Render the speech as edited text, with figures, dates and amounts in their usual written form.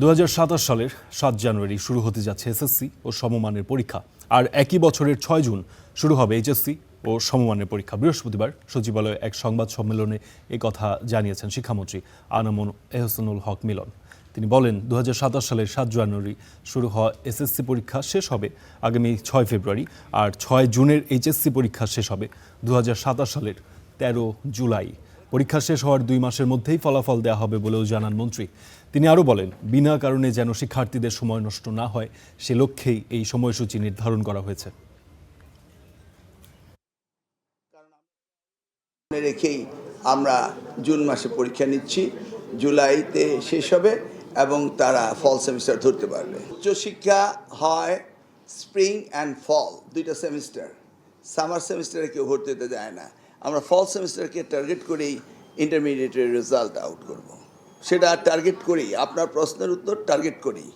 2027 সালের 7 জানুয়ারি শুরু হতে যাচ্ছে এসএসসি ও সমমানের পরীক্ষা, আর একই বছরের 6 জুন শুরু হবে এইচএসসি ও সমমানের পরীক্ষা। বৃহস্পতিবার সচিবালয়ে এক সংবাদ সম্মেলনে এই কথা জানিয়েছেন শিক্ষামন্ত্রী আনামুল এহসানুল হক মিলন। তিনি বলেন, 2027 সালের 7 জানুয়ারি শুরু হওয়া এসএসসি পরীক্ষা শেষ হবে আগামী 6 ফেব্রুয়ারি, আর 6 জুনের এইচএসসি পরীক্ষা শেষ হবে 2027 সালের 13 জুলাই। পরীক্ষা শেষ হওয়ার 2 মাসের মধ্যেই ফলাফল দেওয়া হবে বলেও জানান মন্ত্রী। তিনি আরও বলেন, বিনা কারণে যেন শিক্ষার্থীদের সময় নষ্ট না হয় সে লক্ষ্যেই এই সময়সূচি নির্ধারণ করা হয়েছে। রেখেই আমরা জুন মাসে পরীক্ষা নিচ্ছি, জুলাইতে শেষ হবে এবং তারা ফল সেমিস্টার ধরতে পারবে। উচ্চশিক্ষা হয় স্প্রিং অ্যান্ড ফল, দুইটা সেমিস্টার। সামার সেমিস্টারে কেউ ভর্তি হতে যায় না। আমরা ফল সেমিস্টারকে টার্গেট করেই ইন্টারমিডিয়েটের রেজাল্ট আউট করব। সেটা টার্গেট করেই, আপনার প্রশ্নের উত্তর টার্গেট করেই।